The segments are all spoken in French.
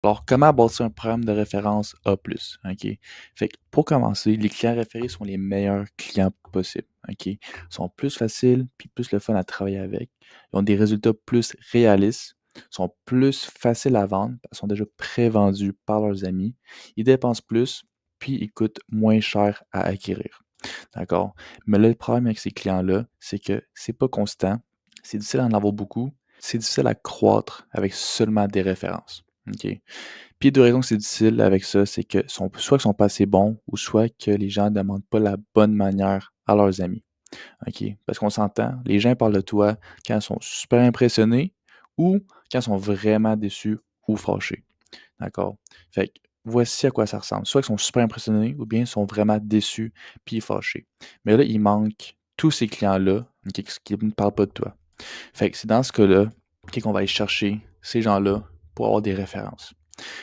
Alors, comment bâtir un programme de référence A+, OK? Fait que pour commencer, les clients référés sont les meilleurs clients possibles, OK? Ils sont plus faciles puis plus le fun à travailler avec. Ils ont des résultats plus réalistes, sont plus faciles à vendre, parce qu'ils sont déjà pré-vendus par leurs amis. Ils dépensent plus, puis ils coûtent moins cher à acquérir, d'accord? Mais là, le problème avec ces clients-là, c'est que c'est pas constant, c'est difficile d'en avoir beaucoup, c'est difficile à croître avec seulement des références, OK? Puis 2 raisons que c'est difficile avec ça, c'est que soit qu'ils sont pas assez bons ou soit que les gens ne demandent pas la bonne manière à leurs amis, OK? Parce qu'on s'entend, les gens parlent de toi quand ils sont super impressionnés ou quand ils sont vraiment déçus ou fâchés, d'accord? Fait que voici à quoi ça ressemble. Soit ils sont super impressionnés ou bien ils sont vraiment déçus puis fâchés. Mais là, il manque tous ces clients-là, OK, qui ne parlent pas de toi. Fait que c'est dans ce cas-là, OK, qu'on va aller chercher ces gens-là pour avoir des références.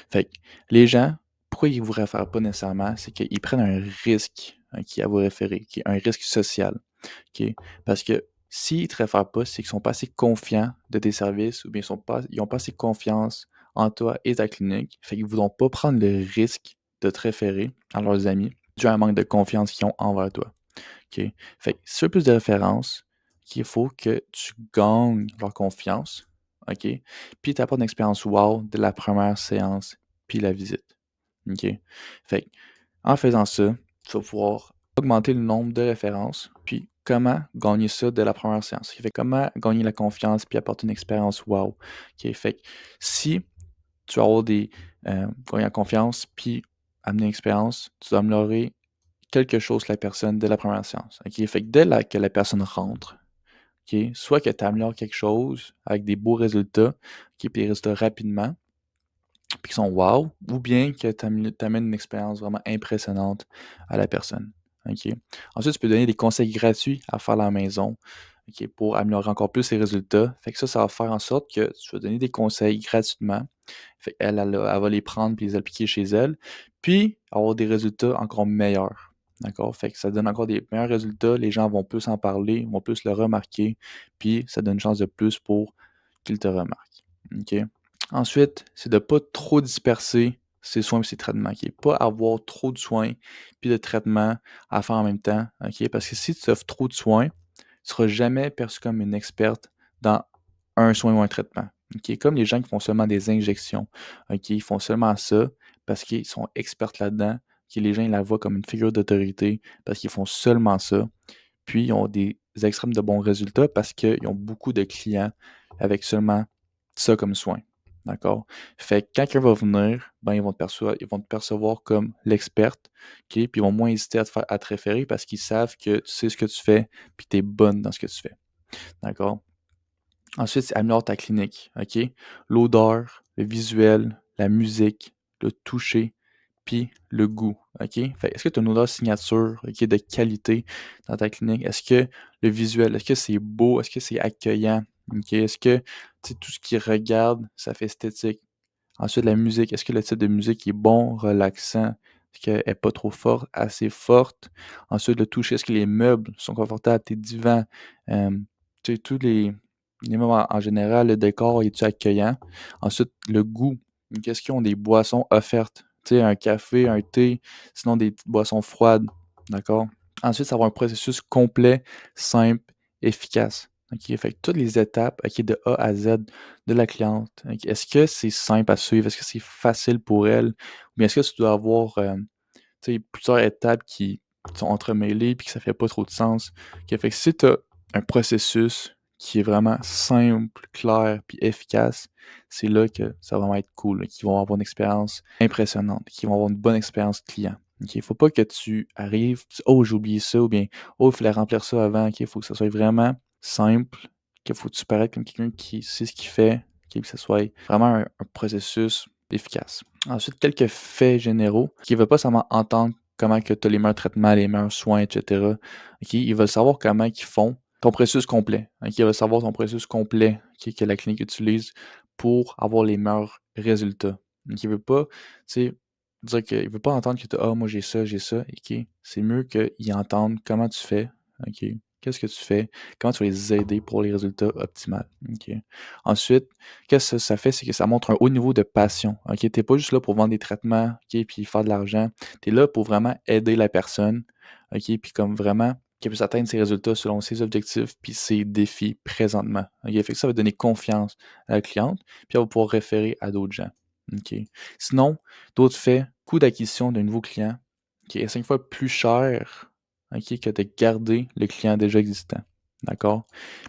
Fait que les gens, pourquoi ils vous réfèrent pas nécessairement, c'est qu'ils prennent un risque, OK, à vous référer, qui est un risque social, OK? Parce que s'ils ne te réfèrent pas, c'est qu'ils sont pas assez confiants de tes services ou bien ils ont pas assez confiance en toi et ta clinique. Fait qu'ils ne voudront pas prendre le risque de te référer à leurs amis dû à un manque de confiance qu'ils ont envers toi, OK? Fait que si tu veux plus de références, qu'il faut que tu gagnes leur confiance, OK? Puis tu apportes une expérience wow de la première séance, puis la visite, OK? Fait que, en faisant ça, tu vas pouvoir augmenter le nombre de références, puis comment gagner ça dès la première séance? Fait comment gagner la confiance, puis apporter une expérience wow, OK? Fait que si tu vas avoir gagner la confiance, puis amener une expérience, tu dois améliorer quelque chose que la personne dès la première séance, OK? Fait que que la personne rentre, OK, soit que tu améliores quelque chose avec des beaux résultats, OK, puis des résultats rapidement, puis qui sont wow, ou bien que tu amènes une expérience vraiment impressionnante à la personne, OK? Ensuite, tu peux donner des conseils gratuits à faire à la maison, OK, pour améliorer encore plus ses résultats. Fait que ça va faire en sorte que tu vas donner des conseils gratuitement. Fait qu'elle, elle va les prendre puis les appliquer chez elle, puis avoir des résultats encore meilleurs, d'accord? Fait que ça donne encore des meilleurs résultats, les gens vont plus en parler, vont plus le remarquer, puis ça donne une chance de plus pour qu'ils te remarquent, OK? Ensuite, c'est de ne pas trop disperser ses soins et ses traitements, OK? Pas avoir trop de soins puis de traitements à faire en même temps, OK? Parce que si tu offres trop de soins, tu seras jamais perçu comme une experte dans un soin ou un traitement, OK? Comme les gens qui font seulement des injections, OK? Ils font seulement ça parce qu'ils sont experts là-dedans, que les gens ils la voient comme une figure d'autorité parce qu'ils font seulement ça, puis ils ont des extrêmes de bons résultats parce qu'ils ont beaucoup de clients avec seulement ça comme soin, d'accord? Fait que quand quelqu'un va venir, ben, ils vont te percevoir comme l'experte, OK? Puis ils vont moins hésiter à te référer parce qu'ils savent que tu sais ce que tu fais, puis tu es bonne dans ce que tu fais, d'accord? Ensuite, c'est améliore ta clinique, OK? L'odeur, le visuel, la musique, le toucher, puis le goût, OK? Fait est-ce que tu as une odeur signature, OK, de qualité dans ta clinique? Est-ce que le visuel, est-ce que c'est beau? Est-ce que c'est accueillant? OK? Est-ce que, tu sais, tout ce qui regarde, ça fait esthétique? Ensuite, la musique, est-ce que le type de musique est bon, relaxant? Est-ce qu'elle est pas trop forte, assez forte? Ensuite, le toucher, est-ce que les meubles sont confortables? Tes divans, tu sais, tous les meubles en général, le décor, est-tu accueillant? Ensuite, le goût, qu'est-ce qu'ils ont des boissons offertes? Tu sais, un café, un thé, sinon des petites boissons froides, d'accord? Ensuite, ça va avoir un processus complet, simple, efficace. OK? Fait que toutes les étapes, OK, de A à Z de la cliente, OK, est-ce que c'est simple à suivre? Est-ce que c'est facile pour elle? Ou bien est-ce que tu dois avoir, tu sais, plusieurs étapes qui sont entremêlées puis que ça fait pas trop de sens? OK, fait que si tu as un processus qui est vraiment simple, clair puis efficace, c'est là que ça va vraiment être cool, là, qu'ils vont avoir une expérience impressionnante, qu'ils vont avoir une bonne expérience client. OK, il faut pas que tu arrives, «Oh, j'ai oublié ça» ou bien «Oh, il fallait remplir ça avant». OK, il faut que ça soit vraiment simple, qu'il faut que tu paraisses comme quelqu'un qui sait ce qu'il fait, OK, que ça soit vraiment un processus efficace. Ensuite, quelques faits généraux qui ne veulent pas seulement entendre comment que tu as les meilleurs traitements, les meilleurs soins, et cetera. OK, ils veulent savoir comment ils font ton processus complet. OK, ils veulent savoir ton processus complet, OK, que la clinique utilise pour avoir les meilleurs résultats. Donc, il veut pas, tu sais, dire qu'il veut pas entendre que tu «Ah, moi j'ai ça», OK? C'est mieux qu'ils entendent comment tu fais, OK? Qu'est-ce que tu fais? Comment tu vas les aider pour les résultats optimaux? OK. Ensuite, qu'est-ce que ça fait? C'est que ça montre un haut niveau de passion. OK? Tu es pas juste là pour vendre des traitements, OK, puis faire de l'argent. Tu es là pour vraiment aider la personne, OK, puis comme vraiment qu'elle puisse atteindre ses résultats selon ses objectifs puis ses défis présentement. OK? Fait que ça va donner confiance à la cliente, puis elle va pouvoir référer à d'autres gens. OK? Sinon, d'autres faits, coût d'acquisition d'un nouveau client qui est 5 fois plus cher, OK, que de garder le client déjà existant. D'accord?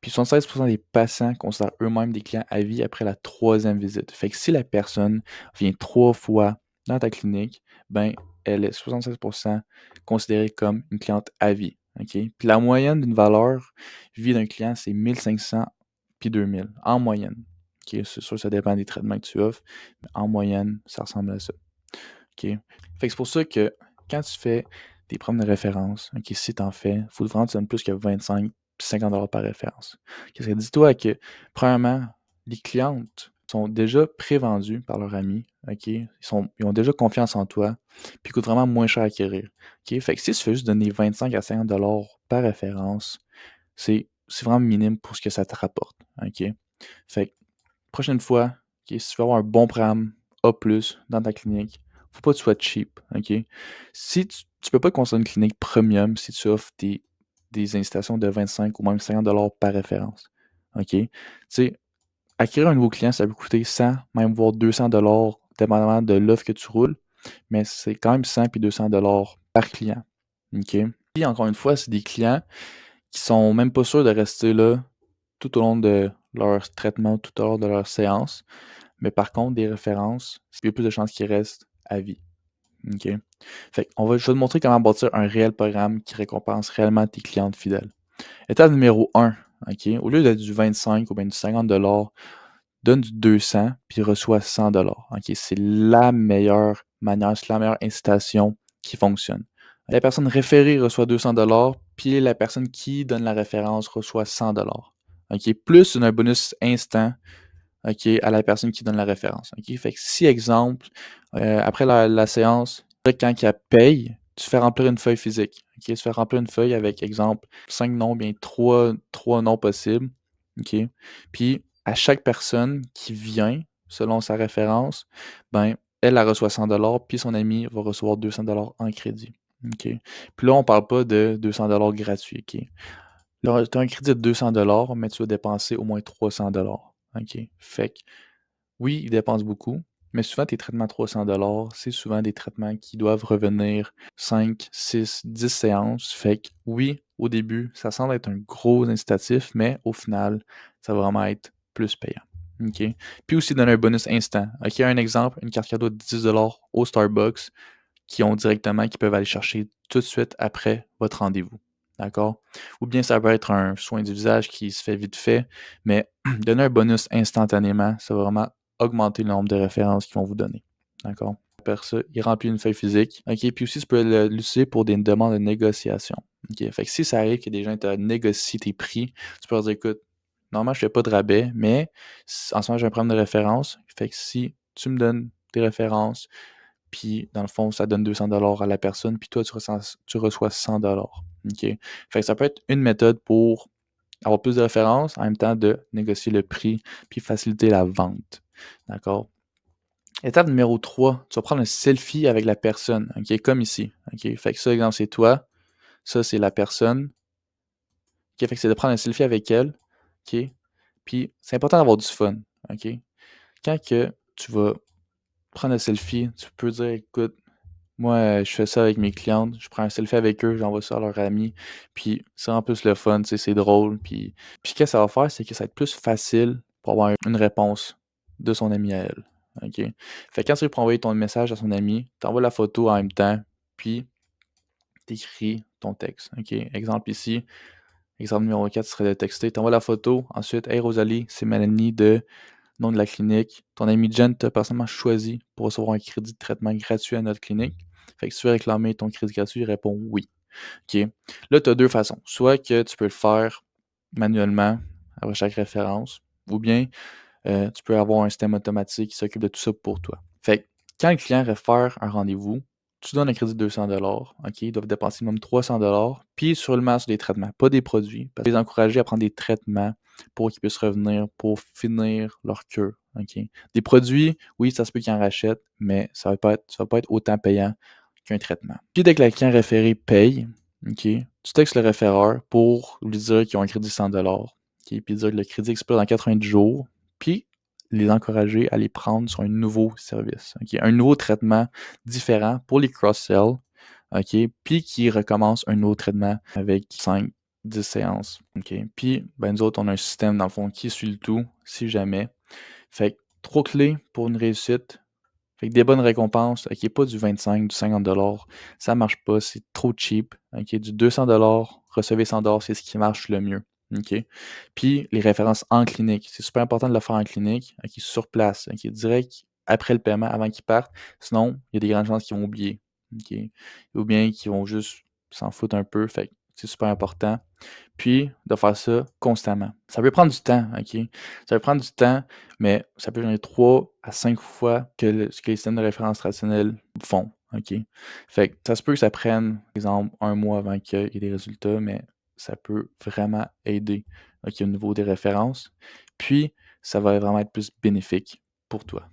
Puis 76% des patients considèrent eux-mêmes des clients à vie après la troisième visite. Fait que si la personne vient 3 fois dans ta clinique, ben, elle est 76% considérée comme une cliente à vie. OK? Puis la moyenne d'une valeur vie d'un client, c'est 1500 puis 2000 en moyenne. OK? C'est sûr, ça dépend des traitements que tu offres, mais en moyenne, ça ressemble à ça. OK? Fait que c'est pour ça que quand tu fais des problèmes de référence, OK, si tu en fais, il faut vraiment que tu donnes plus que 25 puis 50 par référence. Qu'est-ce que dis-toi que, premièrement, les clientes sont déjà prévendues par leurs amis, OK? Ils ont déjà confiance en toi, puis ils coûtent vraiment moins cher à acquérir. OK? Fait que si tu fais juste donner 25 à 50 par référence, c'est vraiment minime pour ce que ça te rapporte. OK? Fait que prochaine fois, OK, si tu veux avoir un bon programme A+ dans ta clinique, faut pas que tu sois cheap, OK? Si tu peux pas construire une clinique premium si tu offres des incitations de 25 ou même 50 par référence, OK? Tu sais, acquérir un nouveau client, ça peut coûter 100, même voire 200 dépendamment de l'offre que tu roules, mais c'est quand même 100 puis 200 par client, OK? Puis encore une fois, c'est des clients qui sont même pas sûrs de rester là tout au long de leur traitement, tout au long de leur séance. Mais par contre, des références, il y a plus de chances qu'ils restent à vie. OK? Fait qu'on je vais te montrer comment bâtir un réel programme qui récompense réellement tes clientes fidèles. Étape numéro 1, OK? Au lieu de du 25 ou bien du 50 donne du 200 puis reçois 100 OK? C'est la meilleure manière, c'est la meilleure incitation qui fonctionne. La personne référée reçoit 200 puis la personne qui donne la référence reçoit 100 OK? Plus un bonus instant, OK, à la personne qui donne la référence. OK? Fait que si, exemple, après la séance, quand elle paye, tu fais remplir une feuille physique. OK? Tu fais remplir une feuille avec, exemple, 5 noms, bien trois noms possibles. OK? Puis à chaque personne qui vient, selon sa référence, ben, elle reçoit 100 puis son ami va recevoir 200 en crédit. OK? Puis là, on parle pas de 200 gratuits. OK? Là, tu as un crédit de 200 mais tu vas dépenser au moins 300 OK? Fait que oui, ils dépensent beaucoup, mais souvent tes traitements à 300 c'est souvent des traitements qui doivent revenir 5, 6, 10 séances. Fait que oui, au début, ça semble être un gros incitatif, mais au final, ça va vraiment être plus payant. OK? Puis aussi donner un bonus instant. OK, un exemple, une carte cadeau de 10 au Starbucks qui peuvent aller chercher tout de suite après votre rendez-vous. D'accord? Ou bien ça peut être un soin du visage qui se fait vite fait, mais donner un bonus instantanément, ça va vraiment augmenter le nombre de références qu'ils vont vous donner. D'accord? Après ça, il remplit une feuille physique. OK? Puis aussi, tu peux l'utiliser pour des demandes de négociation. OK? Fait que si ça arrive que des gens te négocient tes prix, tu peux leur dire, écoute, normalement, je fais pas de rabais, mais en ce moment, j'ai un problème de référence. Fait que si tu me donnes des références, puis dans le fond, ça donne 200 à la personne, puis toi, tu reçois 100 OK? Fait que ça peut être une méthode pour avoir plus de références, en même temps de négocier le prix, puis faciliter la vente. D'accord? Étape numéro 3, tu vas prendre un selfie avec la personne, OK? Comme ici. OK? Fait que ça, exemple, c'est toi. Ça, c'est la personne. OK? Fait que c'est de prendre un selfie avec elle. OK? Puis c'est important d'avoir du fun. OK? Quand que tu vas prendre un selfie, tu peux dire, écoute, moi, je fais ça avec mes clientes, je prends un selfie avec eux, j'envoie ça à leurs amis, puis c'est en plus le fun, tu sais, c'est drôle, puis ce que ça va faire, c'est que ça va être plus facile pour avoir une réponse de son ami à elle, OK? Fait que quand tu veux envoyer ton message à son ami, tu envoies la photo en même temps, puis tu écris ton texte, OK? Exemple ici, exemple numéro 4 serait de texter, tu envoies la photo, ensuite: «Hey Rosalie, c'est Mélanie de nom de la clinique. Ton ami Jen t'a personnellement choisi pour recevoir un crédit de traitement gratuit à notre clinique. Fait que si tu veux réclamer ton crédit gratuit, il répond oui. OK. Là, tu as deux façons. Soit que tu peux le faire manuellement après chaque référence, ou bien tu peux avoir un système automatique qui s'occupe de tout ça pour toi. Fait que quand le client réfère un rendez-vous, tu donnes un crédit de 200 OK? Ils doivent dépenser minimum 300 puis seulement sur des traitements, pas des produits. Parce que les encourager à prendre des traitements pour qu'ils puissent revenir, pour finir leur cure, OK? Des produits, oui, ça se peut qu'ils en rachètent, mais ça va pas être autant payant qu'un traitement. Puis dès que le client référé paye, OK, tu textes le référeur pour lui dire qu'ils ont un crédit de 100 OK? Puis dire que le crédit expire dans 90 jours, puis les encourager à les prendre sur un nouveau service, OK? Un nouveau traitement différent pour les cross-sell, OK? Puis qui recommence un autre traitement avec 5-10 séances, OK? Puis, ben, nous autres, on a un système, dans le fond, qui suit le tout, si jamais. Fait que 3 clés pour une réussite. Fait que des bonnes récompenses, OK, pas du 25, du 50 ça marche pas, c'est trop cheap, OK? Du 200 recevez 100 c'est ce qui marche le mieux, OK? Puis les références en clinique, c'est super important de le faire en clinique, OK, sur place, OK, direct après le paiement, avant qu'ils partent, sinon il y a des grandes chances qu'ils vont oublier, OK? Ou bien qu'ils vont juste s'en foutre un peu, fait que c'est super important. Puis de faire ça constamment. Ça peut prendre du temps, OK? Ça peut prendre du temps, mais ça peut durer 3 à 5 fois ce que les systèmes de référence traditionnels font, OK? Fait que ça se peut que ça prenne, par exemple, 1 mois avant qu'il y ait des résultats, mais ça peut vraiment aider, OK, au niveau des références. Puis ça va vraiment être plus bénéfique pour toi.